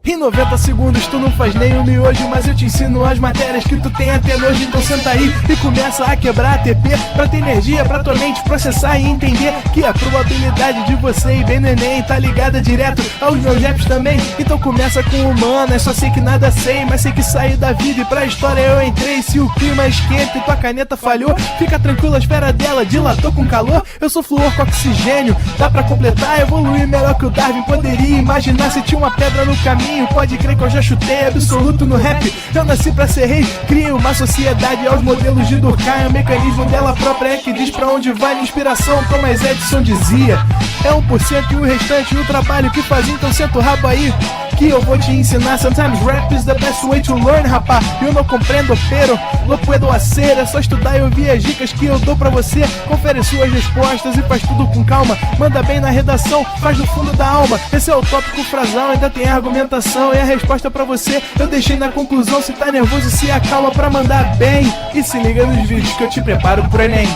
Em 90 segundos tu não faz nem um miojo, mas eu te ensino as matérias que tu tem até nojo. Então senta aí e começa a quebrar a TP pra ter energia pra tua mente processar e entender que a probabilidade de você ir bem no Enem tá ligada direto aos meus raps também. Então começa com humanas, só sei que nada sei, mas sei que saí da vida e pra história eu entrei. Se o clima esquenta e tua caneta falhou, fica tranquilo, a esfera dela dilatou com calor. Eu sou flúor com oxigênio, dá pra completar, evoluir melhor que o Darwin poderia imaginar. Se tinha uma pedra no caminho, pode crer que eu já chutei absoluto no rap. Eu nasci pra ser rei, criei uma sociedade aos modelos de Durkheim. O mecanismo dela própria é que diz pra onde vai minha inspiração. Thomas Edison dizia: é 1% e o restante o trabalho que faz. Então senta o rabo aí que eu vou te ensinar. Sometimes rap is the best way to learn, rapá. Eu não compreendo, pero não puedo hacer. É só estudar e ouvir as dicas que eu dou pra você. Confere suas respostas e faz tudo com calma. Manda bem na redação, faz do fundo da alma. Esse é o tópico frasal, ainda tem argumentação. E a resposta pra você eu deixei na conclusão. Se tá nervoso, se acalma pra mandar bem. E se liga nos vídeos que eu te preparo pro Enem.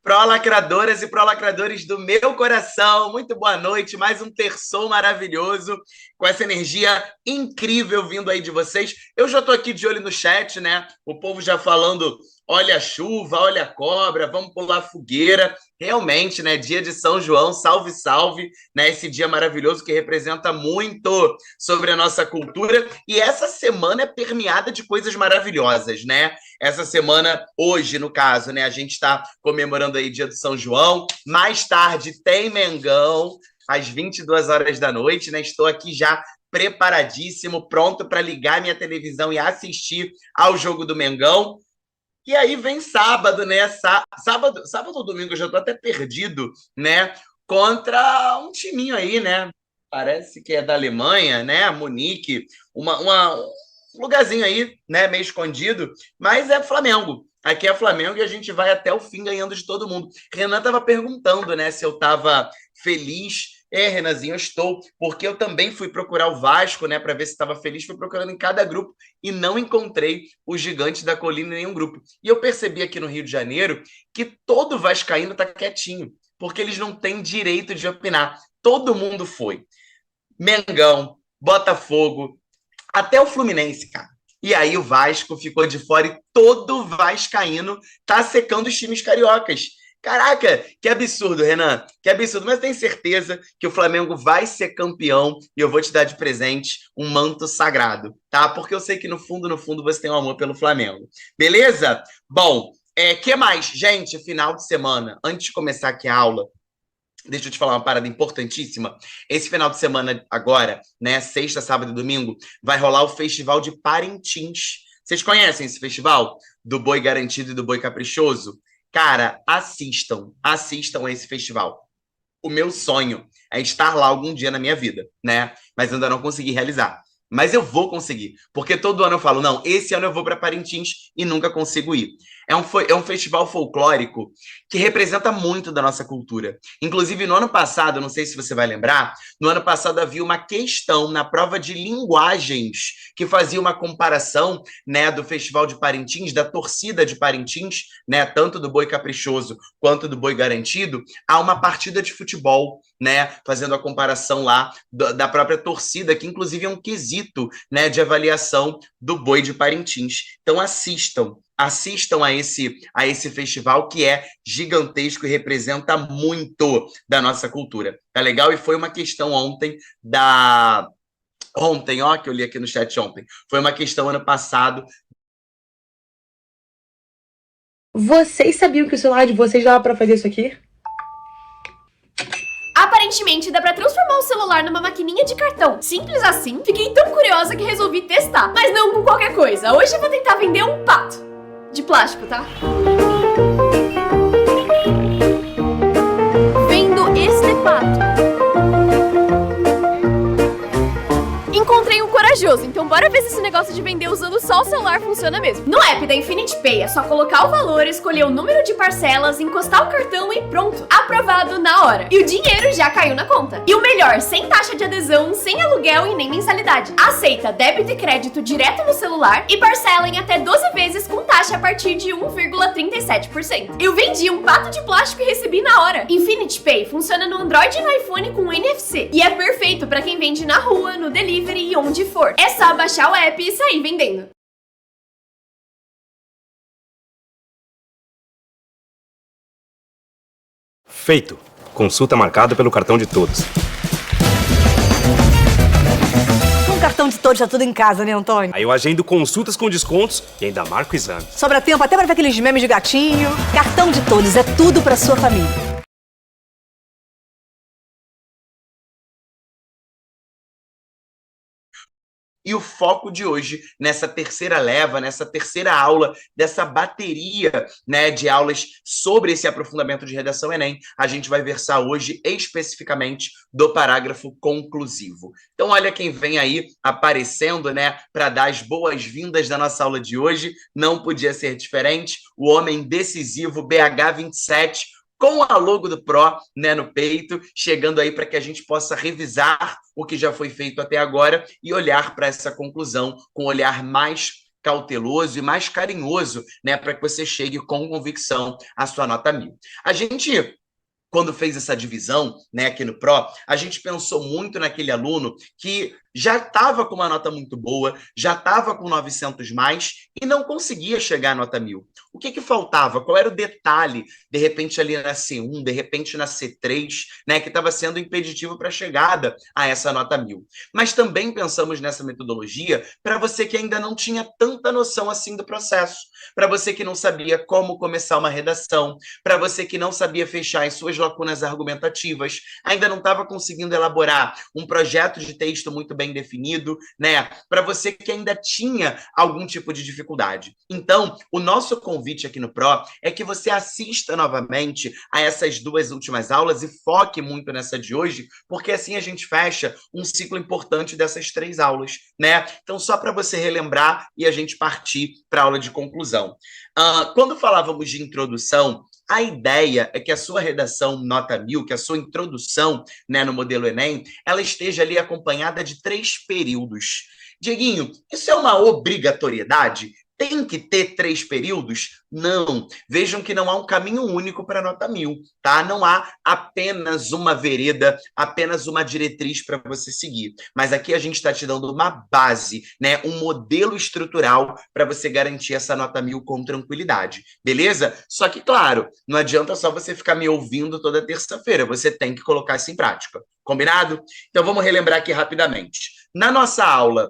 Pró-lacradoras e pró-lacradores do meu coração, muito boa noite, mais um terçou maravilhoso, com essa energia incrível vindo aí de vocês. Eu já tô aqui de olho no chat, né? O povo já falando, olha a chuva, olha a cobra, vamos pular fogueira. Realmente, né? Dia de São João, salve, salve, né? Esse dia maravilhoso que representa muito sobre a nossa cultura. E essa semana é permeada de coisas maravilhosas, né? Essa semana, hoje, no caso, né? A gente está comemorando aí dia do São João. Mais tarde tem Mengão, às 22 horas da noite, né? Estou aqui já preparadíssimo, pronto para ligar minha televisão e assistir ao jogo do Mengão. E aí vem sábado, né? Sábado ou domingo, eu já tô até perdido, né? Contra um timinho aí, né? Parece que é da Alemanha, né? Munique, um lugarzinho aí, né? Meio escondido, mas é Flamengo. Aqui é Flamengo e a gente vai até o fim ganhando de todo mundo. Renan tava perguntando, né? Se eu tava feliz. Renanzinho, eu estou, porque eu também fui procurar o Vasco, né, para ver se estava feliz, fui procurando em cada grupo e não encontrei o Gigante da Colina em nenhum grupo. E eu percebi aqui no Rio de Janeiro que todo vascaíno tá quietinho, porque eles não têm direito de opinar. Todo mundo foi. Mengão, Botafogo, até o Fluminense, cara. E aí o Vasco ficou de fora e todo vascaíno tá secando os times cariocas. Caraca, que absurdo, Renan, que absurdo, mas tenho certeza que o Flamengo vai ser campeão e eu vou te dar de presente um manto sagrado, tá? Porque eu sei que no fundo você tem um amor pelo Flamengo, beleza? Bom, que mais? Gente, final de semana, antes de começar aqui a aula, deixa eu te falar uma parada importantíssima. Esse final de semana agora, né, sexta, sábado e domingo, vai rolar o Festival de Parintins. Vocês conhecem esse festival? Do Boi Garantido e do Boi Caprichoso? Cara, assistam a esse festival. O meu sonho é estar lá algum dia na minha vida, né? Mas eu ainda não consegui realizar. Mas eu vou conseguir, porque todo ano eu falo, não, esse ano eu vou para Parintins e nunca consigo ir. É um festival folclórico que representa muito da nossa cultura. Inclusive, no ano passado, não sei se você vai lembrar, no ano passado havia uma questão na prova de linguagens que fazia uma comparação, né, do Festival de Parintins, da torcida de Parintins, né, tanto do Boi Caprichoso quanto do Boi Garantido, a uma partida de futebol, né, fazendo a comparação lá da própria torcida, que inclusive é um quesito, né, de avaliação do Boi de Parintins. Então assistam a esse festival que é gigantesco e representa muito da nossa cultura. Tá legal? E foi uma questão ontem, ó, que eu li aqui no chat ontem. Foi uma questão ano passado. Vocês sabiam que o celular de vocês dava pra fazer isso aqui? Aparentemente dá pra transformar o celular numa maquininha de cartão. Simples assim, fiquei tão curiosa que resolvi testar. Mas não com qualquer coisa. Hoje eu vou tentar vender um pato. De plástico, tá? Vendo este pato. Encontrei um corajoso, então bora ver se esse negócio de vender usando só o celular funciona mesmo. No app da Infinity Pay é só colocar o valor, escolher o número de parcelas, encostar o cartão e pronto, aprovado na hora. E o dinheiro já caiu na conta. E o melhor, sem taxa de adesão, sem aluguel e nem mensalidade. Aceita débito e crédito direto no celular e parcela em até 12 vezes com taxa a partir de 1,37%. Eu vendi um pato de plástico e recebi na hora. Infinity Pay funciona no Android e no iPhone com NFC e é perfeito para quem vende na rua, no delivery e onde for. É só baixar o app e sair vendendo. Feito. Consulta marcada pelo cartão de todos. Com o cartão de todos tá tudo em casa, né, Antônio? Aí eu agendo consultas com descontos e ainda marco o exame. Sobra tempo até pra ver aqueles memes de gatinho. Cartão de todos é tudo pra sua família. E o foco de hoje, nessa terceira leva, nessa terceira aula, dessa bateria, né, de aulas sobre esse aprofundamento de redação Enem, a gente vai versar hoje especificamente do parágrafo conclusivo. Então, olha quem vem aí aparecendo, né, para dar as boas-vindas da nossa aula de hoje. Não podia ser diferente, o homem decisivo BH27, com a logo do Pro, né, no peito, chegando aí para que a gente possa revisar o que já foi feito até agora e olhar para essa conclusão com um olhar mais cauteloso e mais carinhoso, né, para que você chegue com convicção à sua nota 1000. A gente, quando fez essa divisão, né, aqui no Pro, a gente pensou muito naquele aluno que já estava com uma nota muito boa, já estava com 900 mais e não conseguia chegar à nota 1000. O que faltava? Qual era o detalhe, de repente ali na C1, de repente na C3, né, que estava sendo impeditivo para a chegada a essa nota 1000? Mas também pensamos nessa metodologia para você que ainda não tinha tanta noção assim do processo, para você que não sabia como começar uma redação, para você que não sabia fechar as suas lacunas argumentativas, ainda não estava conseguindo elaborar um projeto de texto muito bem definido, né? Para você que ainda tinha algum tipo de dificuldade. Então, o nosso convite aqui no Pro é que você assista novamente a essas duas últimas aulas e foque muito nessa de hoje, porque assim a gente fecha um ciclo importante dessas 3 aulas, né? Então, só para você relembrar e a gente partir para a aula de conclusão. Quando falávamos de introdução, a ideia é que a sua redação nota 1000, que a sua introdução, né, no modelo Enem, ela esteja ali acompanhada de 3 períodos. Dieguinho, isso é uma obrigatoriedade? Tem que ter 3 períodos? Não. Vejam que não há um caminho único para a nota 1000, tá? Não há apenas uma vereda, apenas uma diretriz para você seguir. Mas aqui a gente está te dando uma base, né? Um modelo estrutural para você garantir essa nota 1000 com tranquilidade, beleza? Só que, claro, não adianta só você ficar me ouvindo toda terça-feira. Você tem que colocar isso em prática. Combinado? Então vamos relembrar aqui rapidamente. Na nossa aula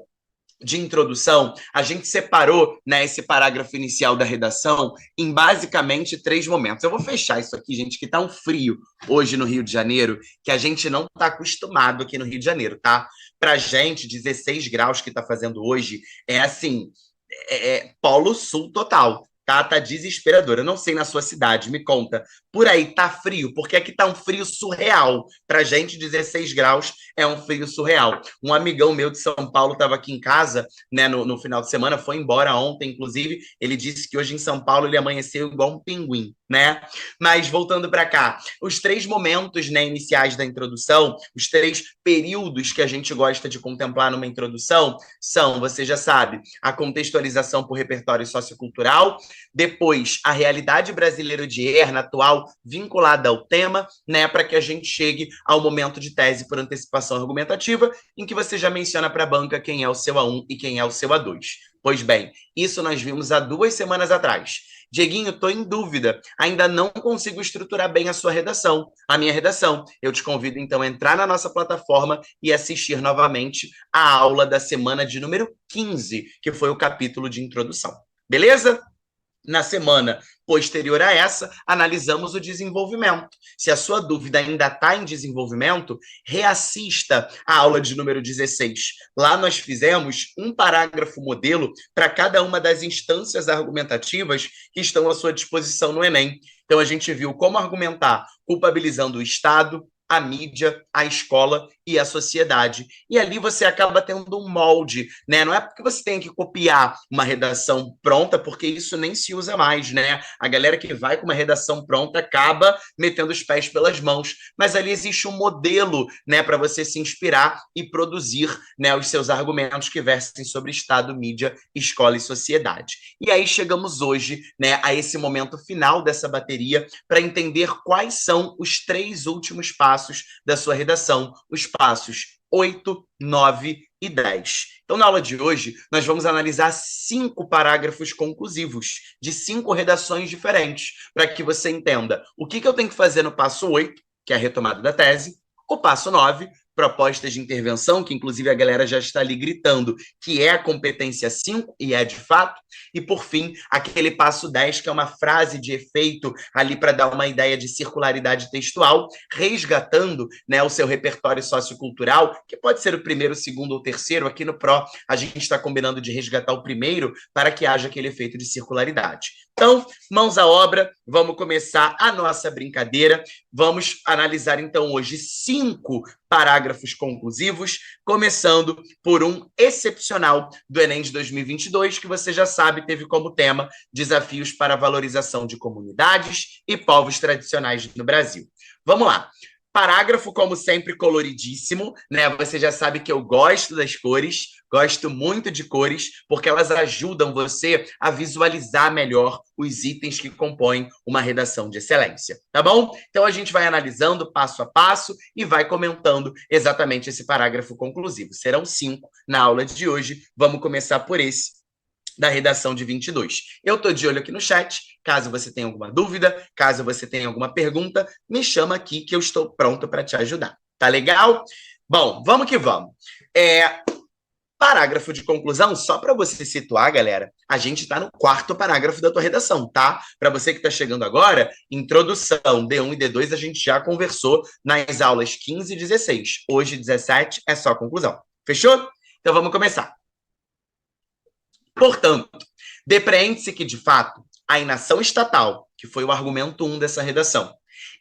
de introdução, a gente separou, né, esse parágrafo inicial da redação em basicamente 3 momentos. Eu vou fechar isso aqui, gente, que tá um frio hoje no Rio de Janeiro, que a gente não tá acostumado aqui no Rio de Janeiro, tá? Pra gente, 16 graus que tá fazendo hoje é assim, polo sul total. Tá desesperador. Eu não sei na sua cidade, me conta. Por aí tá frio, porque aqui tá um frio surreal. Pra gente, 16 graus é um frio surreal. Um amigão meu de São Paulo estava aqui em casa, né, no final de semana, foi embora ontem, inclusive. Ele disse que hoje em São Paulo ele amanheceu igual um pinguim, né? Mas voltando para cá, os 3 momentos, né, iniciais da introdução, os 3 períodos que a gente gosta de contemplar numa introdução são, você já sabe, a contextualização por repertório sociocultural, depois a realidade brasileira de Erna atual vinculada ao tema, né, para que a gente chegue ao momento de tese por antecipação argumentativa, em que você já menciona para a banca quem é o seu A1 e quem é o seu A2. Pois bem, isso nós vimos há 2 semanas atrás. Dieguinho, estou em dúvida, ainda não consigo estruturar bem a sua redação, a minha redação. Eu te convido, então, a entrar na nossa plataforma e assistir novamente a aula da semana de número 15, que foi o capítulo de introdução. Beleza? Na semana posterior a essa, analisamos o desenvolvimento. Se a sua dúvida ainda está em desenvolvimento, reassista a aula de número 16. Lá nós fizemos um parágrafo modelo para cada uma das instâncias argumentativas que estão à sua disposição no Enem. Então, a gente viu como argumentar culpabilizando o Estado, a mídia, a escola e a sociedade. E ali você acaba tendo um molde, né? Não é porque você tem que copiar uma redação pronta, porque isso nem se usa mais, né? A galera que vai com uma redação pronta acaba metendo os pés pelas mãos, mas ali existe um modelo, né, para você se inspirar e produzir, né, os seus argumentos que versem sobre Estado, mídia, escola e sociedade. E aí chegamos hoje, né, a esse momento final dessa bateria para entender quais são os 3 últimos passos da sua redação, os passos 8, 9 e 10. Então, na aula de hoje, nós vamos analisar 5 parágrafos conclusivos de 5 redações diferentes, para que você entenda o que eu tenho que fazer no passo 8, que é a retomada da tese, o passo 9, propostas de intervenção, que inclusive a galera já está ali gritando que é a competência 5, e é de fato, e por fim, aquele passo 10, que é uma frase de efeito ali para dar uma ideia de circularidade textual, resgatando, né, o seu repertório sociocultural, que pode ser o primeiro, o segundo ou terceiro. Aqui no PRO, a gente está combinando de resgatar o primeiro para que haja aquele efeito de circularidade. Então, mãos à obra, vamos começar a nossa brincadeira. Vamos analisar, então, hoje 5 parágrafos conclusivos, começando por um excepcional do Enem de 2022, que você já sabe, teve como tema Desafios para a Valorização de Comunidades e Povos Tradicionais no Brasil. Vamos lá. Parágrafo, como sempre, coloridíssimo, né? Você já sabe que eu gosto das cores, gosto muito de cores, porque elas ajudam você a visualizar melhor os itens que compõem uma redação de excelência, tá bom? Então, a gente vai analisando passo a passo e vai comentando exatamente esse parágrafo conclusivo. Serão 5 na aula de hoje. Vamos começar por esse, da redação de 22. Eu estou de olho aqui no chat, caso você tenha alguma dúvida, caso você tenha alguma pergunta, me chama aqui que eu estou pronto para te ajudar. Tá legal? Bom, vamos que vamos. Parágrafo de conclusão, só para você situar, galera, a gente está no 4º parágrafo da tua redação, tá? Para você que está chegando agora, introdução, D1 e D2 a gente já conversou nas aulas 15 e 16. Hoje, 17, é só conclusão. Fechou? Então vamos começar. Portanto, depreende-se que, de fato, a inação estatal, que foi o argumento 1 dessa redação,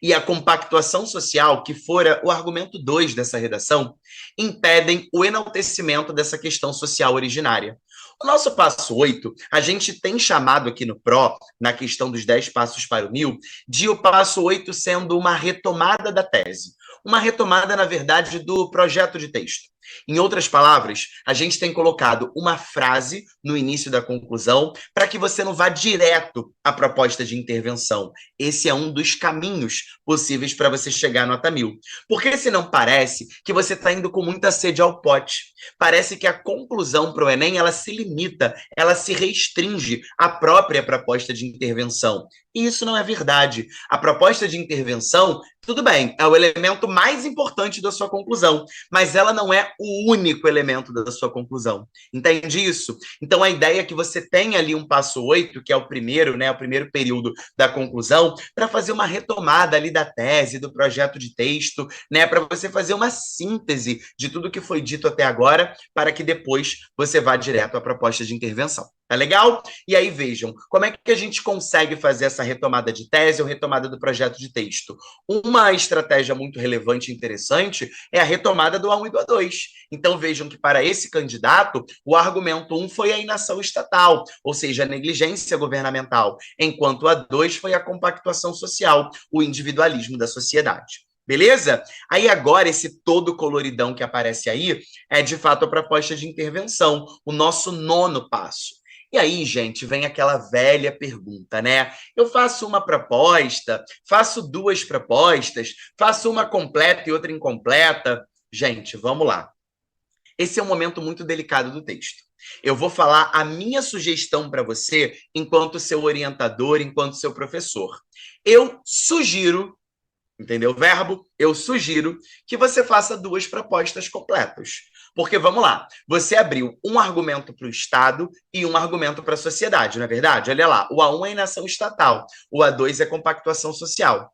e a compactuação social, que fora o argumento 2 dessa redação, impedem o enaltecimento dessa questão social originária. O nosso passo 8, a gente tem chamado aqui no PRO, na questão dos 10 passos para o 1000, de o passo 8 sendo uma retomada da tese. Uma retomada, na verdade, do projeto de texto. Em outras palavras, a gente tem colocado uma frase no início da conclusão para que você não vá direto à proposta de intervenção. Esse é um dos caminhos possíveis para você chegar à nota 1000. Porque senão parece que você está indo com muita sede ao pote. Parece que a conclusão para o Enem, ela se limita, ela se restringe à própria proposta de intervenção. E isso não é verdade. A proposta de intervenção, tudo bem, é o elemento mais importante da sua conclusão, mas ela não é o único elemento da sua conclusão. Entende isso? Então, a ideia é que você tenha ali um passo 8, que é o primeiro, né, o primeiro período da conclusão, para fazer uma retomada ali da tese, do projeto de texto, né, para você fazer uma síntese de tudo que foi dito até agora, para que depois você vá direto à proposta de intervenção. Tá legal? E aí, vejam, como é que a gente consegue fazer essa retomada de tese ou retomada do projeto de texto? Uma estratégia muito relevante e interessante é a retomada do A1 e do A2. Então, vejam que para esse candidato, o argumento 1 foi a inação estatal, ou seja, a negligência governamental, enquanto o A2 foi a compactuação social, o individualismo da sociedade. Beleza? Aí agora, esse todo coloridão que aparece aí é, de fato, a proposta de intervenção, o nosso 9º passo. E aí, gente, vem aquela velha pergunta, né? Eu faço uma proposta, faço 2 propostas, faço uma completa e outra incompleta. Gente, vamos lá. Esse é um momento muito delicado do texto. Eu vou falar a minha sugestão para você enquanto seu orientador, enquanto seu professor. Eu sugiro, entendeu o verbo? Eu sugiro que você faça 2 propostas completas. Porque, vamos lá, você abriu um argumento para o Estado e um argumento para a sociedade, não é verdade? Olha lá, o A1 é inação estatal, o A2 é compactuação social.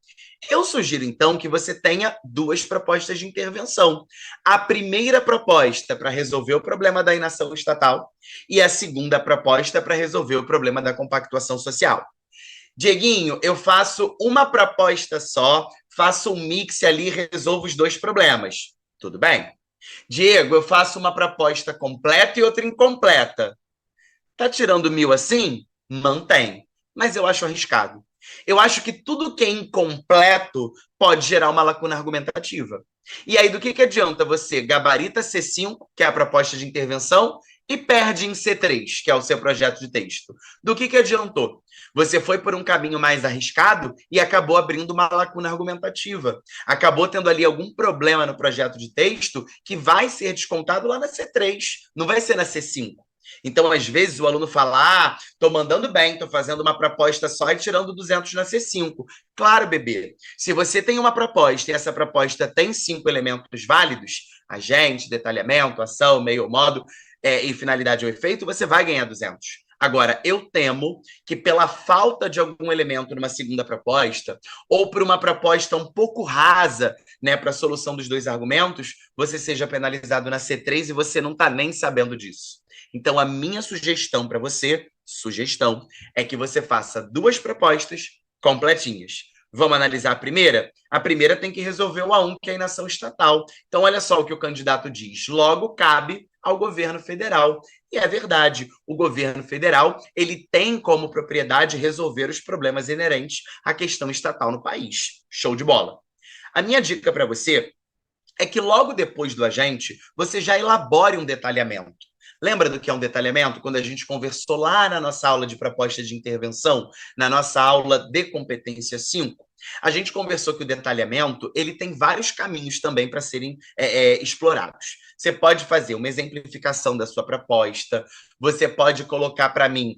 Eu sugiro, então, que você tenha 2 propostas de intervenção. A primeira proposta para resolver o problema da inação estatal e a segunda proposta para resolver o problema da compactuação social. Dieguinho, eu faço uma proposta só, faço um mix ali e resolvo os dois problemas. Tudo bem. Diego, eu faço uma proposta completa e outra incompleta. Tá tirando 1.000 assim? Mantém. Mas eu acho arriscado. Eu acho que tudo que é incompleto pode gerar uma lacuna argumentativa. E aí, do que adianta você gabarita C5, que é a proposta de intervenção, e perde em C3, que é o seu projeto de texto? Do que adiantou? Você foi por um caminho mais arriscado e acabou abrindo uma lacuna argumentativa. Acabou tendo ali algum problema no projeto de texto que vai ser descontado lá na C3, não vai ser na C5. Então, às vezes, o aluno fala, tô mandando bem, tô fazendo uma proposta só e tirando 200 na C5. Claro, bebê, se você tem uma proposta e essa proposta tem 5 elementos válidos, agente, detalhamento, ação, meio, modo e finalidade ou efeito, você vai ganhar 200. Agora, eu temo que pela falta de algum elemento numa segunda proposta, ou por uma proposta um pouco rasa, né, para a solução dos dois argumentos, você seja penalizado na C3 e você não está nem sabendo disso. Então, a minha sugestão para você, é que você faça 2 propostas completinhas. Vamos analisar a primeira? A primeira tem que resolver o A1, que é a inação estatal. Então, olha só o que o candidato diz. Logo, cabe ao governo federal. E é verdade, o governo federal ele tem como propriedade resolver os problemas inerentes à questão estatal no país. Show de bola. A minha dica para você é que logo depois do agente, você já elabore um detalhamento. Lembra do que é um detalhamento? Quando a gente conversou lá na nossa aula de proposta de intervenção, na nossa aula de competência 5, a gente conversou que o detalhamento ele tem vários caminhos também para serem explorados. Você pode fazer uma exemplificação da sua proposta, você pode colocar para mim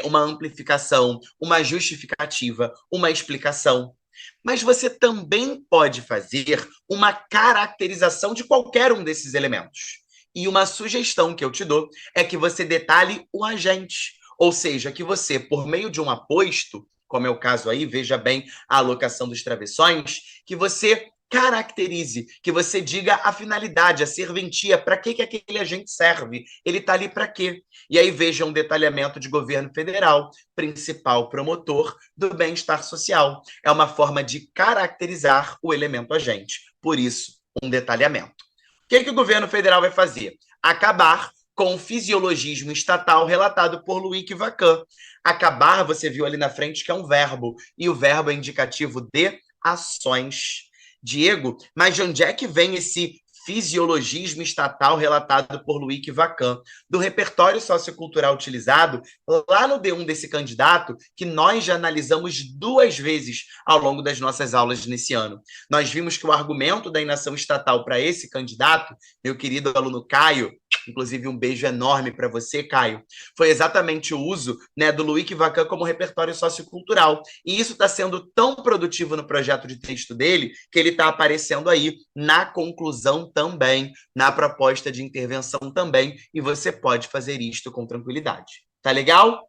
uma amplificação, uma justificativa, uma explicação. Mas você também pode fazer uma caracterização de qualquer um desses elementos. E uma sugestão que eu te dou é que você detalhe o agente. Ou seja, que você, por meio de um aposto, como é o caso aí, veja bem a alocação dos travessões, que você caracterize, que você diga a finalidade, a serventia, para que aquele agente serve, ele está ali para quê? E aí veja um detalhamento de governo federal, principal promotor do bem-estar social. É uma forma de caracterizar o elemento agente, por isso, um detalhamento. O que o governo federal vai fazer? Acabar com o fisiologismo estatal relatado por Loïc Vacan. Acabar, você viu ali na frente que é um verbo, e o verbo é indicativo de ações. Diego, mas de onde é que vem esse fisiologismo estatal relatado por Loïc Vacan? Do repertório sociocultural utilizado lá no D1 desse candidato, que nós já analisamos 2 vezes ao longo das nossas aulas nesse ano. Nós vimos que o argumento da inação estatal para esse candidato, meu querido aluno Caio, inclusive um beijo enorme para você, Caio, foi exatamente o uso, né, do Loïc Vacan como repertório sociocultural. E isso está sendo tão produtivo no projeto de texto dele, que ele está aparecendo aí na conclusão também, na proposta de intervenção também, e você pode fazer isto com tranquilidade. Tá legal?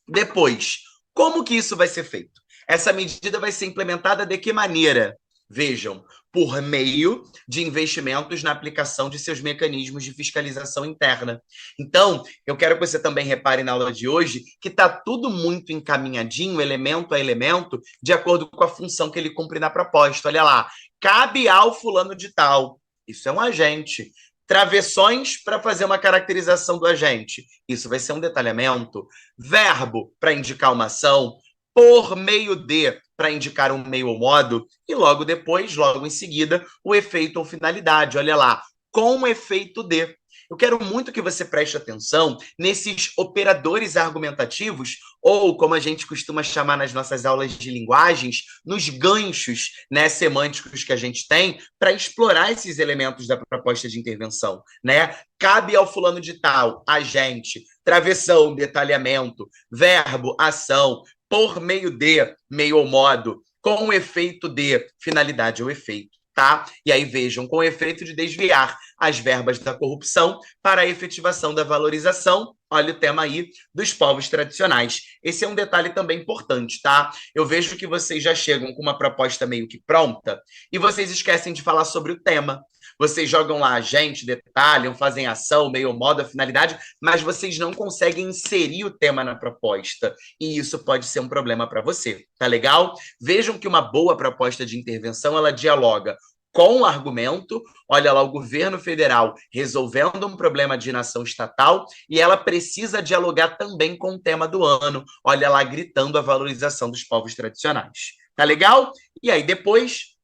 Depois, como que isso vai ser feito? Essa medida vai ser implementada de que maneira? Vejam, por meio de investimentos na aplicação de seus mecanismos de fiscalização interna. Então, eu quero que você também repare na aula de hoje que está tudo muito encaminhadinho, elemento a elemento, de acordo com a função que ele cumpre na proposta. Olha lá, cabe ao fulano de tal. Isso é um agente. Travessões para fazer uma caracterização do agente. Isso vai ser um detalhamento. Verbo para indicar uma ação. Por meio de, para indicar um meio ou modo, e logo depois, logo em seguida, o efeito ou finalidade. Olha lá, com efeito de. Eu quero muito que você preste atenção nesses operadores argumentativos, ou como a gente costuma chamar nas nossas aulas de linguagens, nos ganchos, né, semânticos que a gente tem para explorar esses elementos da proposta de intervenção, né? Cabe ao fulano de tal, agente, travessão, detalhamento, verbo, ação, por meio de, meio ou modo, com o efeito de, finalidade ou efeito, tá? E aí vejam, com o efeito de desviar as verbas da corrupção para a efetivação da valorização, olha o tema aí, dos povos tradicionais. Esse é um detalhe também importante, tá? Eu vejo que vocês já chegam com uma proposta meio que pronta e vocês esquecem de falar sobre o tema. Vocês jogam lá agente, detalham, fazem ação, meio modo, a finalidade, mas vocês não conseguem inserir o tema na proposta. E isso pode ser um problema para você, tá legal? Vejam que uma boa proposta de intervenção, ela dialoga com o argumento, olha lá, o governo federal resolvendo um problema de nação estatal, e ela precisa dialogar também com o tema do ano, olha lá, gritando a valorização dos povos tradicionais. Tá legal? E aí depois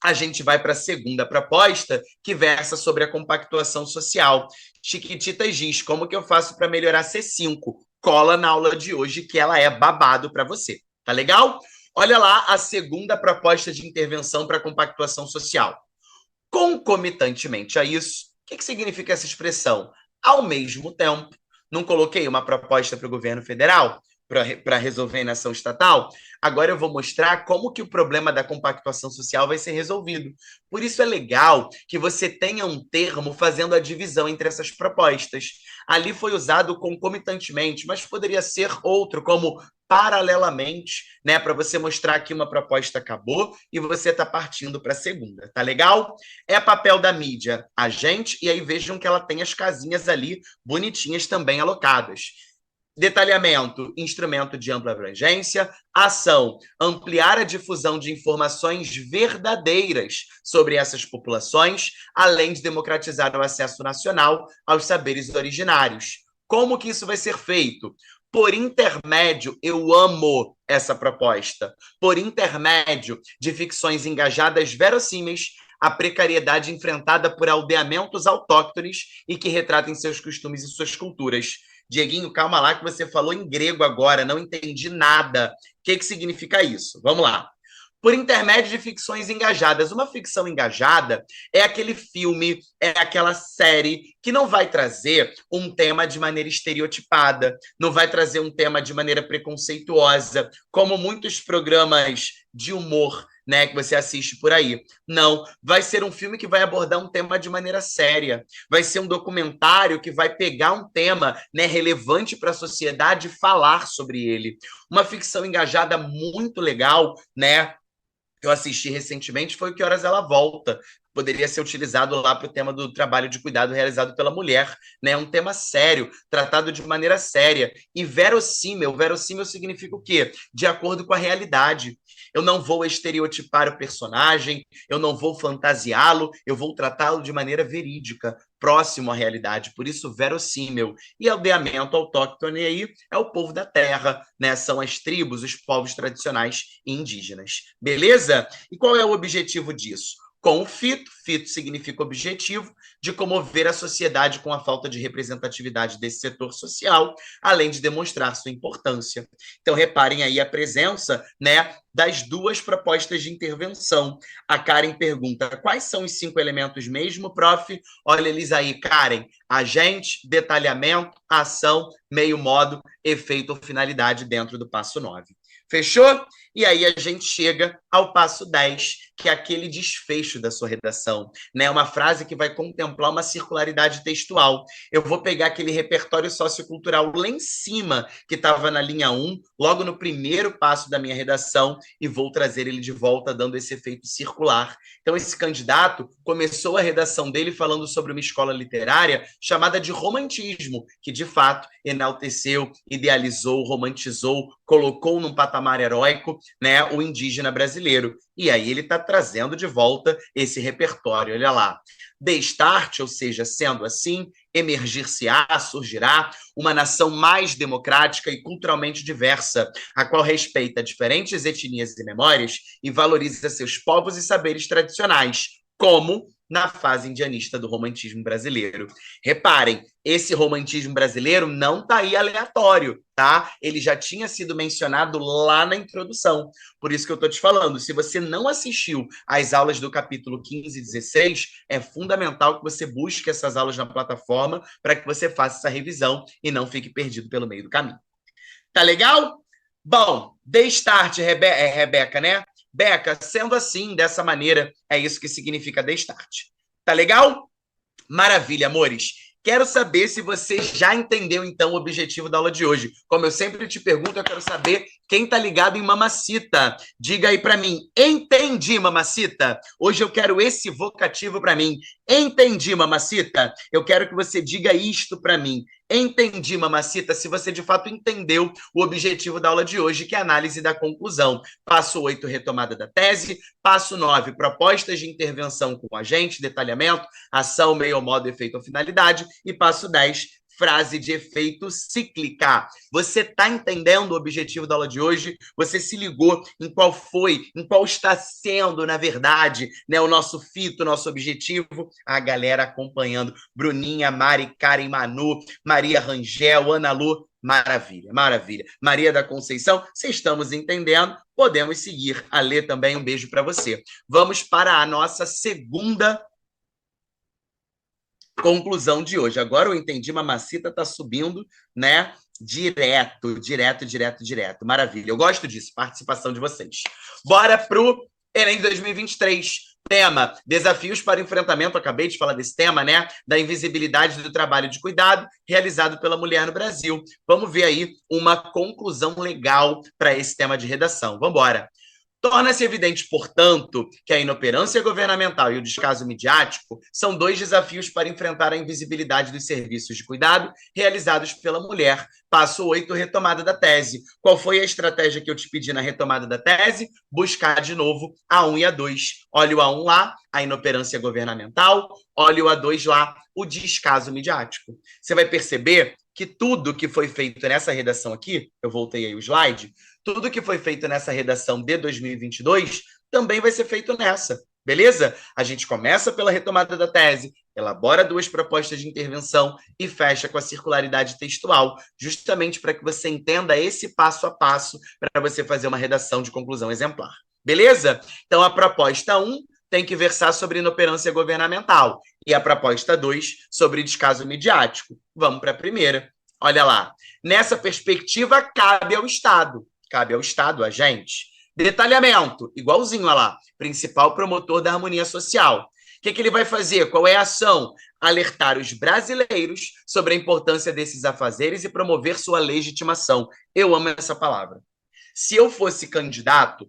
a gente vai para a segunda proposta, que versa sobre a compactuação social. Chiquititas diz, como que eu faço para melhorar C5? Cola na aula de hoje, que ela é babado para você. Tá legal? Olha lá a segunda proposta de intervenção para a compactuação social. Concomitantemente a isso, o que significa essa expressão? Ao mesmo tempo, não coloquei uma proposta para o governo federal para resolver a nação estatal? Agora eu vou mostrar como que o problema da compactuação social vai ser resolvido. Por isso é legal que você tenha um termo fazendo a divisão entre essas propostas. Ali foi usado concomitantemente, mas poderia ser outro, como paralelamente, né, para você mostrar que uma proposta acabou e você está partindo para a segunda, tá legal? É papel da mídia, agente, e aí vejam que ela tem as casinhas ali bonitinhas também alocadas. Detalhamento, instrumento de ampla abrangência. Ação, ampliar a difusão de informações verdadeiras sobre essas populações, além de democratizar o acesso nacional aos saberes originários. Como que isso vai ser feito? Por intermédio, eu amo essa proposta, por intermédio de ficções engajadas verossímeis, a precariedade enfrentada por aldeamentos autóctones e que retratem seus costumes e suas culturas. Dieguinho, calma lá que você falou em grego agora, não entendi nada. O que significa isso? Vamos lá. Por intermédio de ficções engajadas. Uma ficção engajada é aquele filme, é aquela série que não vai trazer um tema de maneira estereotipada, não vai trazer um tema de maneira preconceituosa, como muitos programas de humor, né, que você assiste por aí. Não, vai ser um filme que vai abordar um tema de maneira séria. Vai ser um documentário que vai pegar um tema, né, relevante para a sociedade e falar sobre ele. Uma ficção engajada muito legal, né, que eu assisti recentemente foi Que Horas Ela Volta. Poderia ser utilizado lá para o tema do trabalho de cuidado realizado pela mulher, né? Um tema sério, tratado de maneira séria. E verossímil. Verossímil significa o quê? De acordo com a realidade. Eu não vou estereotipar o personagem, eu não vou fantasiá-lo, eu vou tratá-lo de maneira verídica, próximo à realidade. Por isso, verossímil. E aldeamento autóctone aí é o povo da terra, né? São as tribos, os povos tradicionais e indígenas. Beleza? E qual é o objetivo disso? Com o fito significa objetivo, de comover a sociedade com a falta de representatividade desse setor social, além de demonstrar sua importância. Então, reparem aí a presença, né, das duas propostas de intervenção. A Karen pergunta, quais são os 5 elementos mesmo, prof? Olha eles aí, Karen. Agente, detalhamento, ação, meio modo, efeito ou finalidade dentro do passo 9. Fechou? E aí a gente chega ao passo 10, que é aquele desfecho da sua redação, né? Uma frase que vai contemplar uma circularidade textual. Eu vou pegar aquele repertório sociocultural lá em cima, que estava na linha 1, logo no primeiro passo da minha redação, e vou trazer ele de volta, dando esse efeito circular. Então, esse candidato começou a redação dele falando sobre uma escola literária chamada de romantismo, que, de fato, enalteceu, idealizou, romantizou, colocou num patamar heróico, né, o indígena brasileiro. E aí ele está trazendo de volta esse repertório, olha lá. Destarte, ou seja, sendo assim, emergir-se-á, surgirá uma nação mais democrática e culturalmente diversa, a qual respeita diferentes etnias e memórias e valoriza seus povos e saberes tradicionais, como na fase indianista do romantismo brasileiro. Reparem, esse romantismo brasileiro não está aí aleatório, tá? Ele já tinha sido mencionado lá na introdução. Por isso que eu estou te falando, se você não assistiu às aulas do capítulo 15 e 16, é fundamental que você busque essas aulas na plataforma para que você faça essa revisão e não fique perdido pelo meio do caminho. Tá legal? Bom, Destarte, Rebeca, né? Beca, sendo assim, dessa maneira, é isso que significa Destarte. Tá legal? Maravilha, amores. Quero saber se você já entendeu, então, o objetivo da aula de hoje. Como eu sempre te pergunto, eu quero saber Quem tá ligado em Mamacita, diga aí para mim, entendi, Mamacita? Hoje eu quero esse vocativo para mim. Entendi, Mamacita? Eu quero que você diga isto para mim. Entendi, Mamacita, se você de fato entendeu o objetivo da aula de hoje, que é a análise da conclusão. Passo 8, retomada da tese. Passo 9, propostas de intervenção com o agente, detalhamento, ação, meio, modo, efeito ou finalidade. E passo 10, frase de efeito cíclica. Você está entendendo o objetivo da aula de hoje? Você se ligou em qual foi, em qual está sendo, na verdade, né, o nosso fito, o nosso objetivo? A galera acompanhando. Bruninha, Mari, Karen, Manu, Maria Rangel, Ana Lu. Maravilha, maravilha. Maria da Conceição, se estamos entendendo, podemos seguir. A Lê também, um beijo para você. Vamos para a nossa segunda conclusão de hoje. Agora eu entendi, Mamacita tá subindo, né? Direto. Maravilha. Eu gosto disso, participação de vocês. Bora pro Enem 2023. Tema, desafios para enfrentamento, acabei de falar desse tema, né? Da invisibilidade do trabalho de cuidado realizado pela mulher no Brasil. Vamos ver aí uma conclusão legal para esse tema de redação. Vamos embora. Torna-se evidente, portanto, que a inoperância governamental e o descaso midiático são dois desafios para enfrentar a invisibilidade dos serviços de cuidado realizados pela mulher. Passo 8, retomada da tese. Qual foi a estratégia que eu te pedi na retomada da tese? Buscar de novo a 1 e a 2. Olha o A1 lá, a inoperância governamental. Olha o A2 lá, o descaso midiático. Você vai perceber que tudo que foi feito nessa redação aqui, eu voltei aí o slide, tudo que foi feito nessa redação de 2022 também vai ser feito nessa, beleza? A gente começa pela retomada da tese, elabora 2 propostas de intervenção e fecha com a circularidade textual, justamente para que você entenda esse passo a passo para você fazer uma redação de conclusão exemplar, beleza? Então, a proposta 1 tem que versar sobre inoperância governamental e a proposta 2 sobre descaso midiático. Vamos para a primeira. Olha lá. Nessa perspectiva, cabe ao Estado, agente. Detalhamento, igualzinho, olha lá. Principal promotor da harmonia social. O que ele vai fazer? Qual é a ação? Alertar os brasileiros sobre a importância desses afazeres e promover sua legitimação. Eu amo essa palavra. Se eu fosse candidato,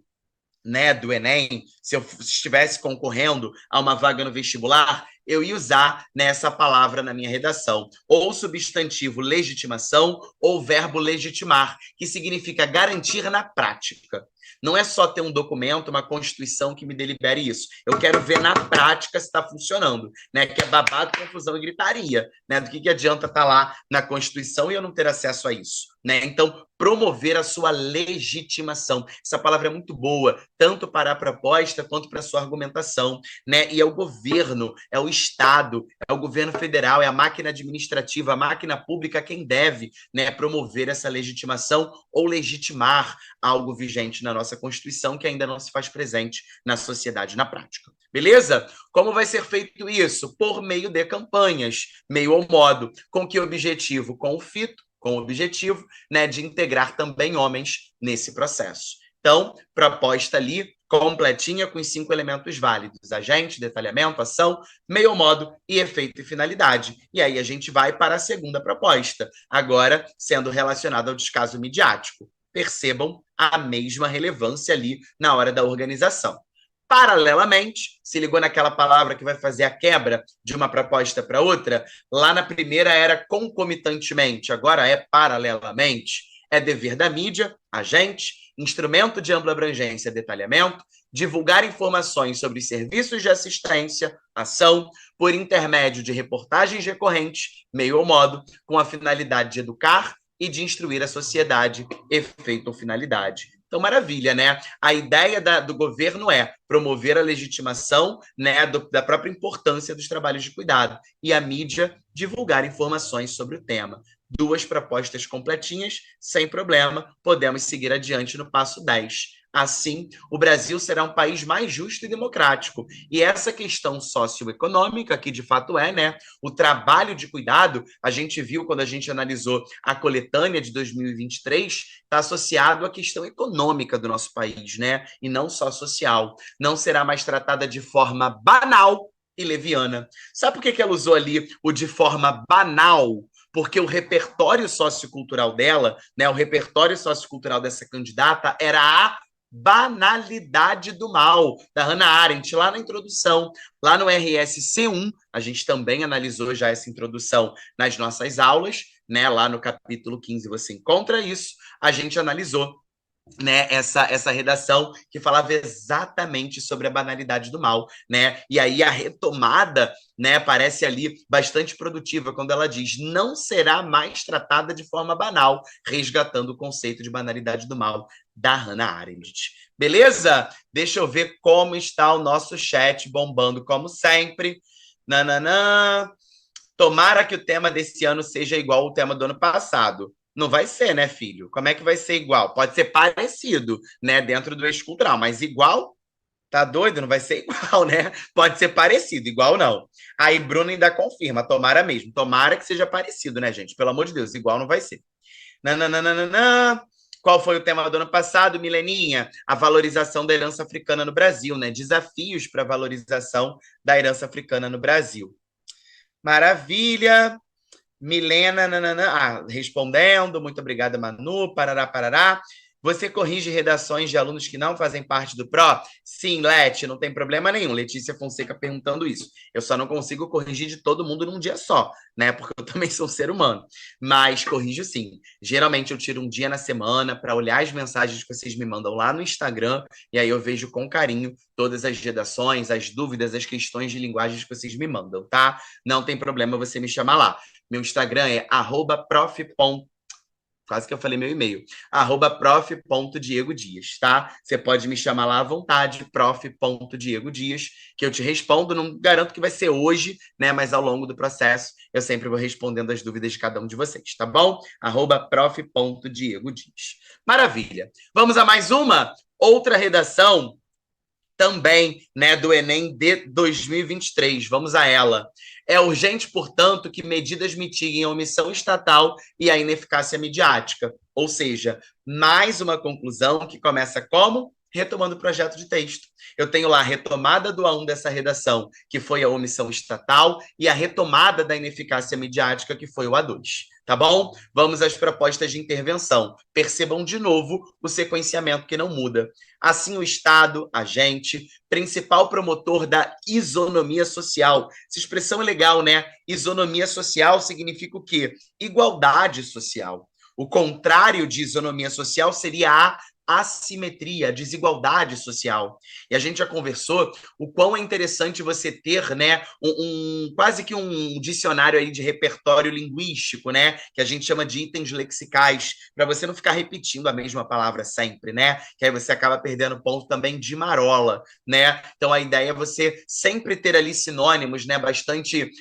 né, do Enem, se eu estivesse concorrendo a uma vaga no vestibular, eu ia usar nessa palavra na minha redação, ou substantivo legitimação, ou verbo legitimar, que significa garantir na prática. Não é só ter um documento, uma constituição que me delibere isso. Eu quero ver na prática se está funcionando, né? Que é babado, confusão e gritaria, né? Do que adianta estar lá na Constituição e eu não ter acesso a isso, né? Então, promover a sua legitimação. Essa palavra é muito boa, tanto para a proposta quanto para a sua argumentação, né? E é o governo, é o Estado, é o governo federal, é a máquina administrativa, a máquina pública quem deve, né, promover essa legitimação ou legitimar algo vigente na nossa Constituição que ainda não se faz presente na sociedade, na prática. Beleza? Como vai ser feito isso? Por meio de campanhas, meio ou modo. Com que objetivo? Com o fito, com o objetivo, né, de integrar também homens nesse processo. Então, proposta ali, completinha com os 5 elementos válidos: agente, detalhamento, ação, meio modo e efeito e finalidade. E aí a gente vai para a segunda proposta, agora sendo relacionada ao descaso midiático. Percebam a mesma relevância ali na hora da organização. Paralelamente, se ligou naquela palavra que vai fazer a quebra de uma proposta para outra? Lá na primeira era concomitantemente, agora é paralelamente. É dever da mídia, agente, instrumento de ampla abrangência, detalhamento, divulgar informações sobre serviços de assistência, ação, por intermédio de reportagens recorrentes, meio ou modo, com a finalidade de educar e de instruir a sociedade, efeito ou finalidade. Então, maravilha, né? A ideia do governo é promover a legitimação, né, da própria importância dos trabalhos de cuidado. E a mídia divulgar informações sobre o tema. 2 propostas completinhas, sem problema, podemos seguir adiante no passo 10. Assim, o Brasil será um país mais justo e democrático. E essa questão socioeconômica, que de fato é, né? O trabalho de cuidado, a gente viu quando a gente analisou a coletânea de 2023, está associado à questão econômica do nosso país, né? E não só social. Não será mais tratada de forma banal e leviana. Sabe por que ela usou ali o de forma banal? porque o repertório sociocultural dela, né, o repertório sociocultural dessa candidata era a banalidade do mal, da Hannah Arendt, lá na introdução, lá no RSC1, a gente também analisou já essa introdução nas nossas aulas, né, lá no capítulo 15 você encontra isso, a gente analisou, né, essa redação que falava exatamente sobre a banalidade do mal, né? E aí a retomada, né, parece ali bastante produtiva quando ela diz: não será mais tratada de forma banal, resgatando o conceito de banalidade do mal da Hannah Arendt. Beleza? Deixa eu ver como está o nosso chat bombando como sempre. Nananã. Tomara que o tema desse ano seja igual ao tema do ano passado. Não vai ser, né, filho? Como é que vai ser igual? Pode ser parecido, né, dentro do eixo cultural, mas igual? Tá doido? Não vai ser igual, né? Pode ser parecido, igual não. Aí Bruno ainda confirma, tomara mesmo. Tomara que seja parecido, né, gente? Pelo amor de Deus, igual não vai ser. Nananana. Qual foi o tema do ano passado, Mileninha? A valorização da herança africana no Brasil, né? Desafios para a valorização da herança africana no Brasil. Maravilha! Milena, respondendo, muito obrigada, Manu, parará. Você corrige redações de alunos que não fazem parte do PRO? Sim, Leti, não tem problema nenhum. Letícia Fonseca perguntando isso. Eu só não consigo corrigir de todo mundo num dia só, né? Porque eu também sou ser humano. Mas corrijo sim. Geralmente eu tiro um dia na semana para olhar as mensagens que vocês me mandam lá no Instagram e aí eu vejo com carinho todas as redações, as dúvidas, as questões de linguagens que vocês me mandam, tá? Não tem problema você me chamar lá. Meu Instagram é @prof. Quase que eu falei meu e-mail. @prof.diegodias, tá? Você pode me chamar lá à vontade, prof.diegodias, que eu te respondo. Não garanto que vai ser hoje, né? Mas ao longo do processo, eu sempre vou respondendo as dúvidas de cada um de vocês, tá bom? @prof.diegodias. Maravilha. Vamos a mais uma? Outra redação também, né, do Enem de 2023. Vamos a ela. É urgente, portanto, que medidas mitiguem a omissão estatal e a ineficácia midiática. Ou seja, mais uma conclusão que começa como? Retomando o projeto de texto. Eu tenho lá a retomada do A1 dessa redação, que foi a omissão estatal, e a retomada da ineficácia midiática, que foi o A2. Tá bom? Vamos às propostas de intervenção. Percebam de novo o sequenciamento que não muda. Assim, o Estado, agente, principal promotor da isonomia social. Essa expressão é legal, né? Isonomia social significa o quê? Igualdade social. O contrário de isonomia social seria a assimetria, desigualdade social. E a gente já conversou o quão é interessante você ter, né, quase que um dicionário aí de repertório linguístico, né, que a gente chama de itens lexicais, para você não ficar repetindo a mesma palavra sempre, né, que aí você acaba perdendo ponto também de marola, né. Então a ideia é você sempre ter ali sinônimos, né, bastante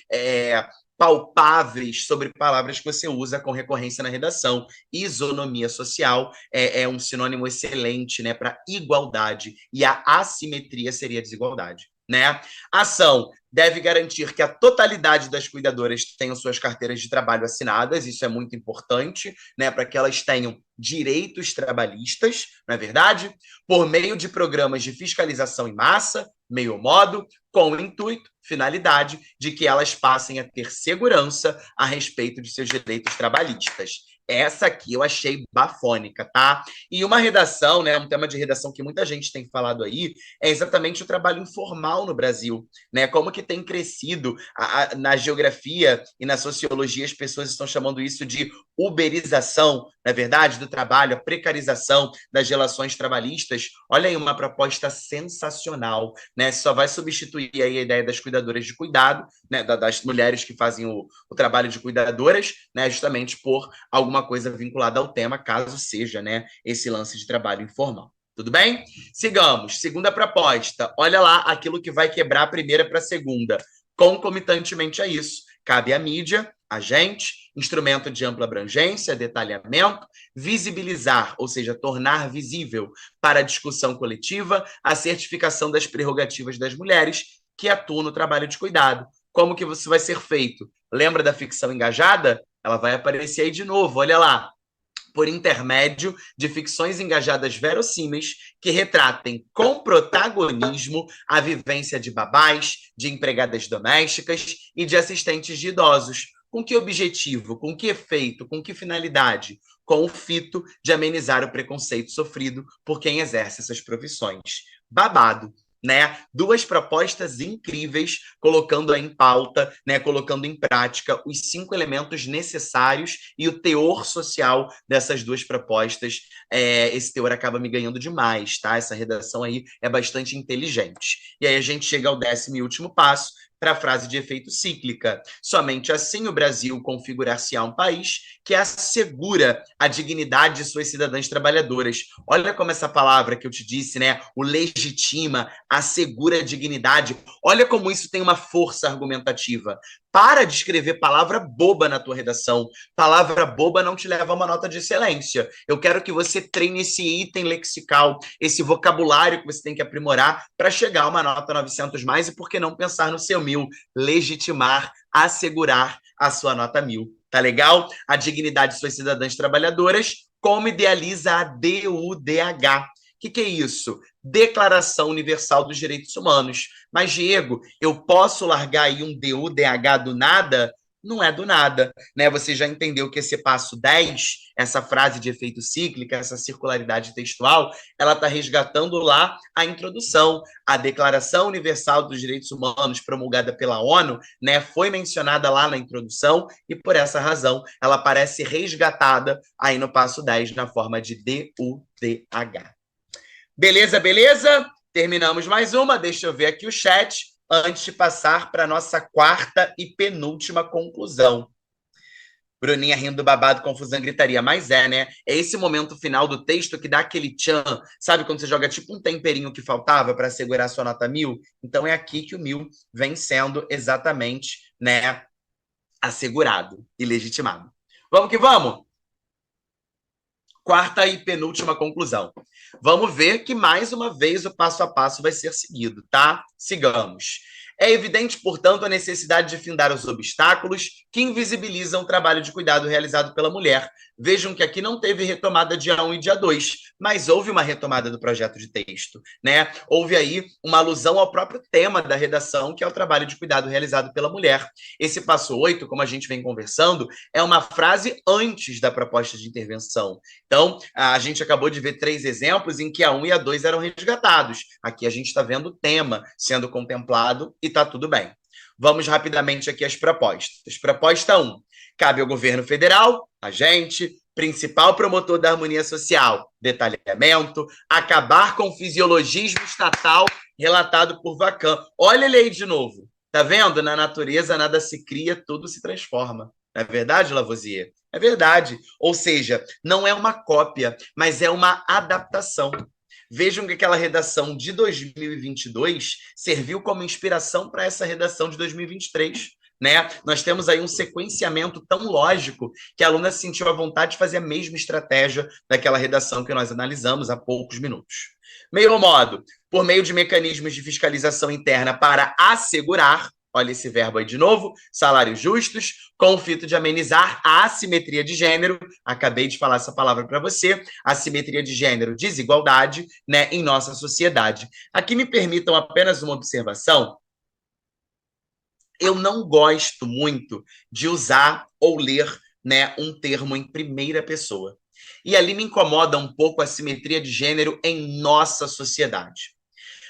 palpáveis sobre palavras que você usa com recorrência na redação. Isonomia social é um sinônimo excelente, né, para igualdade, e a assimetria seria desigualdade, né? Ação deve garantir que a totalidade das cuidadoras tenham suas carteiras de trabalho assinadas, isso é muito importante, né, para que elas tenham direitos trabalhistas, não é verdade? Por meio de programas de fiscalização em massa, meio modo, com o intuito, finalidade, de que elas passem a ter segurança a respeito de seus direitos trabalhistas. Essa aqui eu achei bafônica, tá? E uma redação, né, um tema de redação que muita gente tem falado aí, é exatamente o trabalho informal no Brasil, né? Como que tem crescido na geografia e na sociologia, as pessoas estão chamando isso de uberização, na verdade, do trabalho, a precarização das relações trabalhistas. Olha aí uma proposta sensacional, né? Só vai substituir aí a ideia das cuidadoras de cuidado, né, das mulheres que fazem o trabalho de cuidadoras, né, justamente por alguma coisa vinculada ao tema, caso seja, né, esse lance de trabalho informal. Tudo bem? Sigamos. Segunda proposta. Olha lá aquilo que vai quebrar a primeira para a segunda. Concomitantemente a isso, cabe à mídia, agente, instrumento de ampla abrangência, detalhamento, visibilizar, ou seja, tornar visível para a discussão coletiva a certificação das prerrogativas das mulheres que atuam no trabalho de cuidado. Como que isso vai ser feito? Lembra da ficção engajada? Ela vai aparecer aí de novo, olha lá. Por intermédio de ficções engajadas verossímeis que retratem com protagonismo a vivência de babás, de empregadas domésticas e de assistentes de idosos, Com que objetivo? Com que efeito? Com que finalidade? Com o fito de amenizar o preconceito sofrido por quem exerce essas profissões. Babado, né? Duas propostas incríveis, colocando em pauta, né? Colocando em prática os 5 elementos necessários e o teor social dessas duas propostas. Esse teor acaba me ganhando demais, tá? Essa redação aí é bastante inteligente. E aí a gente chega ao 10º e último passo, para a frase de efeito cíclica. Somente assim o Brasil configurar-se-á um país que assegura a dignidade de suas cidadãs trabalhadoras. Olha como essa palavra que eu te disse, né? O legitima, assegura a dignidade. Olha como isso tem uma força argumentativa. Para de escrever palavra boba na tua redação. Palavra boba não te leva a uma nota de excelência. Eu quero que você treine esse item lexical, esse vocabulário que você tem que aprimorar para chegar a uma nota 900 mais e por que não pensar no seu 1000? Legitimar, assegurar a sua nota 1000. Tá legal? A dignidade de suas cidadãs trabalhadoras, como idealiza a DUDH. O que é isso? Declaração Universal dos Direitos Humanos. Mas, Diego, eu posso largar aí um DUDH do nada? Não é do nada, né? Você já entendeu que esse passo 10, essa frase de efeito cíclica, essa circularidade textual, ela está resgatando lá a introdução. A Declaração Universal dos Direitos Humanos, promulgada pela ONU, né, foi mencionada lá na introdução e, por essa razão, ela aparece resgatada aí no passo 10 na forma de DUDH. Beleza, beleza? Terminamos mais uma. Deixa eu ver aqui o chat antes de passar para a nossa 4ª e penúltima conclusão. Bruninha rindo babado, confusão, gritaria. Mas né? É esse momento final do texto que dá aquele tchan. Sabe quando você joga tipo um temperinho que faltava para segurar a sua nota 1000? Então é aqui que o 1000 vem sendo exatamente, né, assegurado e legitimado. Vamos que vamos? 4ª e penúltima conclusão. Vamos ver que, mais uma vez, o passo a passo vai ser seguido, tá? Sigamos. É evidente, portanto, a necessidade de findar os obstáculos que invisibilizam o trabalho de cuidado realizado pela mulher. Vejam que aqui não teve retomada dia 1 e dia 2, mas houve uma retomada do projeto de texto, né? Houve aí uma alusão ao próprio tema da redação, que é o trabalho de cuidado realizado pela mulher. Esse passo 8, como a gente vem conversando, é uma frase antes da proposta de intervenção. Então, a gente acabou de ver 3 exemplos em que a 1 e a 2 eram resgatados. Aqui a gente está vendo o tema sendo contemplado e está tudo bem. Vamos rapidamente aqui às propostas. Proposta 1. Cabe ao governo federal, a gente, principal promotor da harmonia social, detalhamento, acabar com o fisiologismo estatal relatado por Vacan. Olha ele aí de novo. Tá vendo? Na natureza nada se cria, tudo se transforma. Não é verdade, Lavoisier? É verdade. Ou seja, não é uma cópia, mas é uma adaptação. Vejam que aquela redação de 2022 serviu como inspiração para essa redação de 2023. Né? Nós temos aí um sequenciamento tão lógico que a aluna sentiu a vontade de fazer a mesma estratégia daquela redação que nós analisamos há poucos minutos. Meio modo, por meio de mecanismos de fiscalização interna para assegurar, olha esse verbo aí de novo, salários justos, com o fito de amenizar a assimetria de gênero, acabei de falar essa palavra para você, assimetria de gênero, desigualdade, né, em nossa sociedade. Aqui me permitam apenas uma observação. Eu não gosto muito de usar ou ler, né, um termo em primeira pessoa. E ali me incomoda um pouco a assimetria de gênero em nossa sociedade.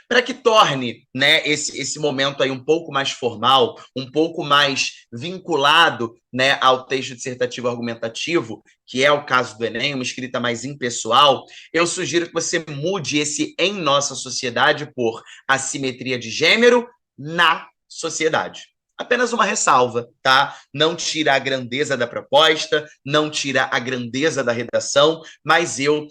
Para que torne, né, esse momento aí um pouco mais formal, um pouco mais vinculado, né, ao texto dissertativo argumentativo, que é o caso do Enem, uma escrita mais impessoal, eu sugiro que você mude esse em nossa sociedade por assimetria de gênero na sociedade. Apenas uma ressalva, tá? Não tira a grandeza da proposta, não tira a grandeza da redação, mas eu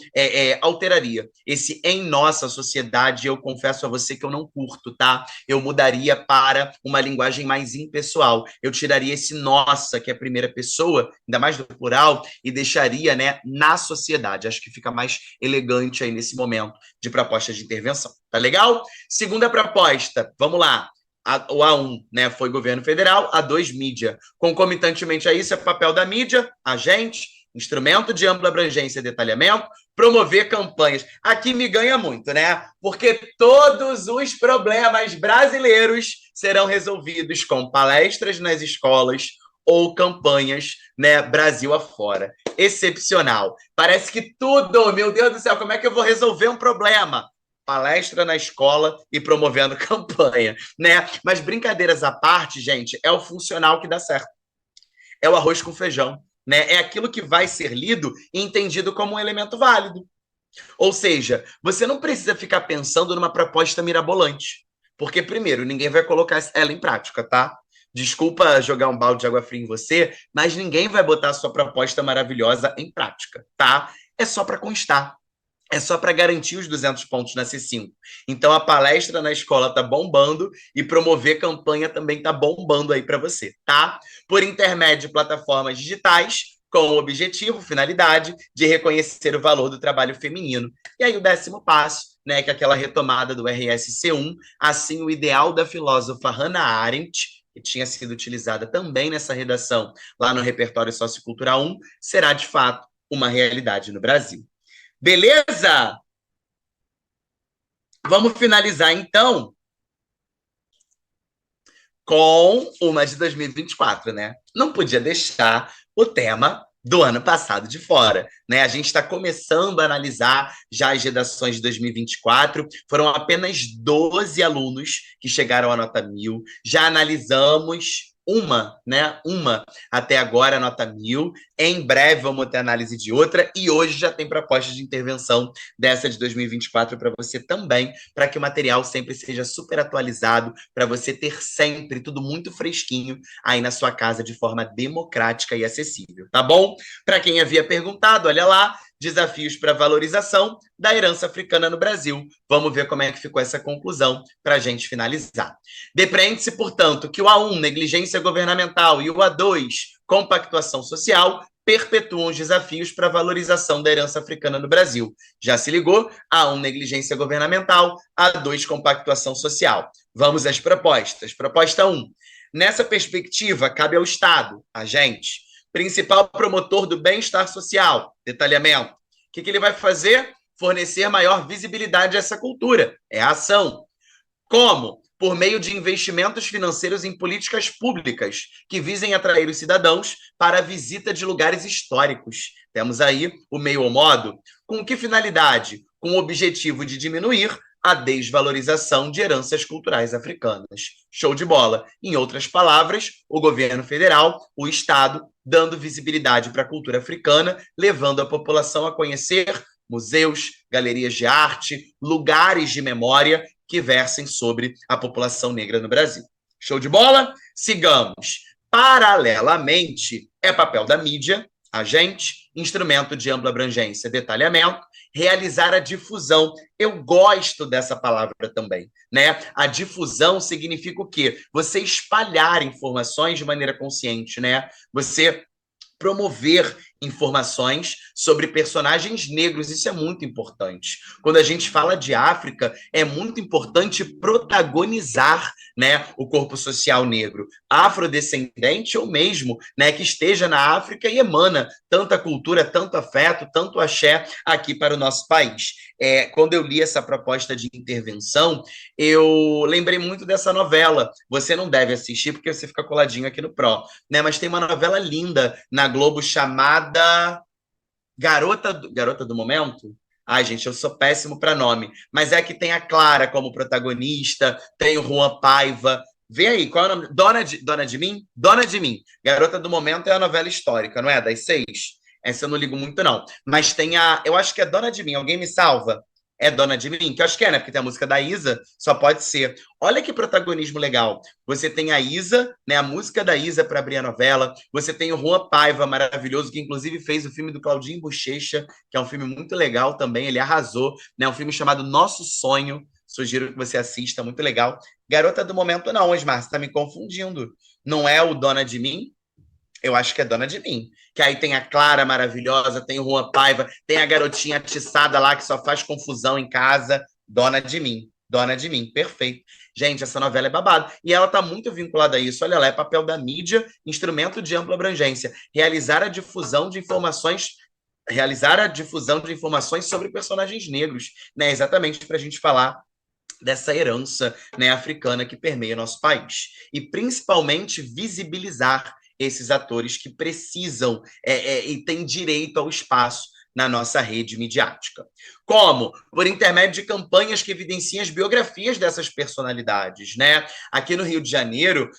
alteraria. Esse em nossa sociedade, eu confesso a você que eu não curto, tá? Eu mudaria para uma linguagem mais impessoal. Eu tiraria esse nossa, que é a primeira pessoa, ainda mais do plural, e deixaria, né, na sociedade. Acho que fica mais elegante aí nesse momento de proposta de intervenção. Tá legal? Segunda proposta, vamos lá. O A1, né, foi governo federal, A2, mídia. Concomitantemente a isso, é papel da mídia, agente, instrumento de ampla abrangência e detalhamento, promover campanhas. Aqui me ganha muito, né? Porque todos os problemas brasileiros serão resolvidos com palestras nas escolas, ou campanhas, né, Brasil afora. Excepcional. Parece que tudo, meu Deus do céu, como é que eu vou resolver um problema? Palestra na escola e promovendo campanha, né? Mas brincadeiras à parte, gente, é o funcional que dá certo. É o arroz com feijão, né? É aquilo que vai ser lido e entendido como um elemento válido. Ou seja, você não precisa ficar pensando numa proposta mirabolante. Porque, primeiro, ninguém vai colocar ela em prática, tá? Desculpa jogar um balde de água fria em você, mas ninguém vai botar a sua proposta maravilhosa em prática, tá? É só para constar. É só para garantir os 200 pontos na C5. Então, a palestra na escola tá bombando e promover campanha também tá bombando aí para você, tá? Por intermédio de plataformas digitais, com o objetivo, finalidade, de reconhecer o valor do trabalho feminino. E aí o 10º passo, né, que é aquela retomada do RSC1, assim o ideal da filósofa Hannah Arendt, que tinha sido utilizada também nessa redação lá no Repertório Sociocultural 1, será de fato uma realidade no Brasil. Beleza? Vamos finalizar, então, com uma de 2024, né? Não podia deixar o tema do ano passado de fora, né? A gente está começando a analisar já as redações de 2024, foram apenas 12 alunos que chegaram à nota 1000, já analisamos uma até agora, nota 1000. Em breve vamos ter análise de outra e hoje já tem proposta de intervenção dessa de 2024 para você também, para que o material sempre seja super atualizado, para você ter sempre tudo muito fresquinho aí na sua casa de forma democrática e acessível, tá bom? Para quem havia perguntado, olha lá, desafios para valorização da herança africana no Brasil. Vamos ver como é que ficou essa conclusão para a gente finalizar. Depreende-se, portanto, que o A1, negligência governamental, e o A2, compactuação social, perpetuam os desafios para a valorização da herança africana no Brasil. Já se ligou? A1, negligência governamental, A2, compactuação social. Vamos às propostas. Proposta 1. Nessa perspectiva, cabe ao Estado, a gente, principal promotor do bem-estar social, detalhamento. O que ele vai fazer? Fornecer maior visibilidade a essa cultura. É a ação. Como? Por meio de investimentos financeiros em políticas públicas que visem atrair os cidadãos para a visita de lugares históricos. Temos aí o meio ou modo. Com que finalidade? Com o objetivo de diminuir a desvalorização de heranças culturais africanas. Show de bola. Em outras palavras, o governo federal, o Estado, dando visibilidade para a cultura africana, levando a população a conhecer museus, galerias de arte, lugares de memória que versem sobre a população negra no Brasil. Show de bola? Sigamos. Paralelamente, é papel da mídia, agente, instrumento de ampla abrangência, detalhamento, realizar a difusão. Eu gosto dessa palavra também, né? A difusão significa o quê? Você espalhar informações de maneira consciente, né? Você promover informações sobre personagens negros, isso é muito importante. Quando a gente fala de África, é muito importante protagonizar, né, o corpo social negro, afrodescendente ou mesmo, né, que esteja na África e emana tanta cultura, tanto afeto, tanto axé aqui para o nosso país. Quando eu li essa proposta de intervenção, eu lembrei muito dessa novela. Você não deve assistir porque você fica coladinho aqui no Pro, né? Mas tem uma novela linda na Globo chamada Garota do Momento. Ai, gente, eu sou péssimo para nome. Mas é que tem a Clara como protagonista, tem o Juan Paiva. Vê aí, qual é o nome? Dona de Mim? Dona de Mim. Garota do Momento é a novela histórica, não é? Das 6. Essa eu não ligo muito, não. Mas tem eu acho que é Dona de Mim. Alguém me salva? É Dona de Mim? Que eu acho que é, né? Porque tem a música da Isa, só pode ser. Olha que protagonismo legal. Você tem a Isa, né? A música da Isa para abrir a novela. Você tem o Juan Paiva, maravilhoso, que inclusive fez o filme do Claudinho Bochecha, que é um filme muito legal também. Ele arrasou, né? Um filme chamado Nosso Sonho. Sugiro que você assista, muito legal. Garota do Momento não, Osmar, você tá me confundindo. Não é o Dona de Mim? Eu acho que é Dona de Mim. Que aí tem a Clara maravilhosa, tem o Juan Paiva, tem a garotinha atiçada lá que só faz confusão em casa. Dona de Mim. Dona de Mim, perfeito. Gente, essa novela é babado. E ela tá muito vinculada a isso. Olha lá, é papel da mídia, instrumento de ampla abrangência. Realizar a difusão de informações sobre personagens negros, né? Exatamente para a gente falar dessa herança, né, africana que permeia nosso país. E principalmente visibilizar esses atores que precisam e têm direito ao espaço na nossa rede midiática. Como? Por intermédio de campanhas que evidenciam as biografias dessas personalidades, né? Aqui no Rio de Janeiro,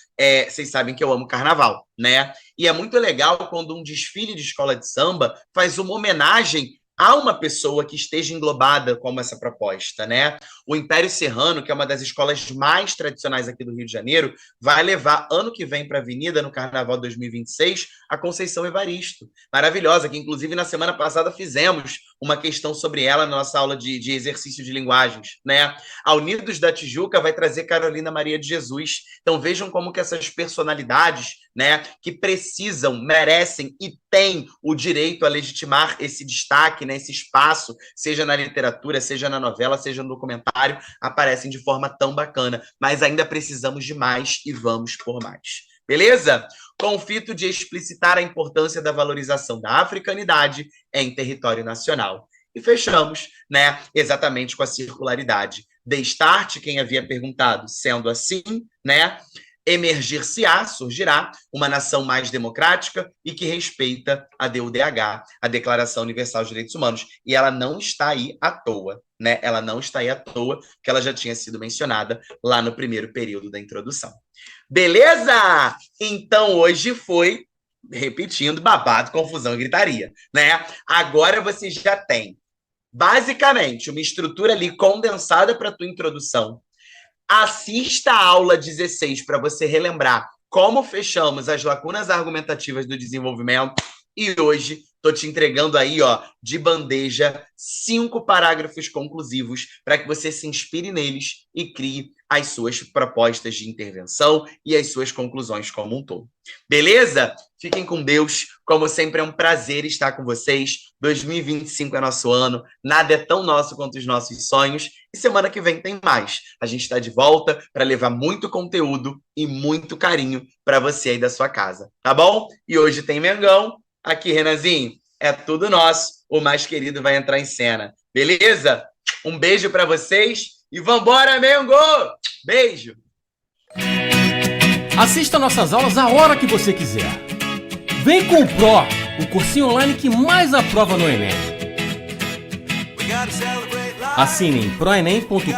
vocês sabem que eu amo carnaval, né? E é muito legal quando um desfile de escola de samba faz uma homenagem a uma pessoa que esteja englobada como essa proposta, né? O Império Serrano, que é uma das escolas mais tradicionais aqui do Rio de Janeiro, vai levar ano que vem para a Avenida, no Carnaval 2026, a Conceição Evaristo. Maravilhosa, que inclusive na semana passada fizemos uma questão sobre ela na nossa aula de exercício de linguagens, né? A Unidos da Tijuca vai trazer Carolina Maria de Jesus. Então vejam como que essas personalidades, né, que precisam, merecem e têm o direito a legitimar esse destaque, né, esse espaço, seja na literatura, seja na novela, seja no documentário, aparecem de forma tão bacana. Mas ainda precisamos de mais e vamos por mais. Beleza? Com o fito de explicitar a importância da valorização da africanidade em território nacional. E fechamos, né, exatamente com a circularidade. Destarte, quem havia perguntado, sendo assim, né, emergir-se-á, surgirá, uma nação mais democrática e que respeita a DUDH, a Declaração Universal de Direitos Humanos. E ela não está aí à toa, né? Ela não está aí à toa, porque ela já tinha sido mencionada lá no primeiro período da introdução. Beleza? Então, hoje foi, repetindo, babado, confusão e gritaria, né? Agora você já tem, basicamente, uma estrutura ali condensada para a tua introdução. Assista a aula 16 para você relembrar como fechamos as lacunas argumentativas do desenvolvimento. E hoje estou te entregando aí, ó, de bandeja, 5 parágrafos conclusivos para que você se inspire neles e crie as suas propostas de intervenção e as suas conclusões como um todo. Beleza? Fiquem com Deus. Como sempre, é um prazer estar com vocês. 2025 é nosso ano. Nada é tão nosso quanto os nossos sonhos. E semana que vem tem mais. A gente está de volta para levar muito conteúdo e muito carinho para você aí da sua casa. Tá bom? E hoje tem Mengão. Aqui, Renanzinho, é tudo nosso. O mais querido vai entrar em cena. Beleza? Um beijo para vocês e vambora, Mengo! Beijo! Assista nossas aulas a hora que você quiser. Vem com o Pro, o cursinho online que mais aprova no Enem. Assine em proenem.com.br.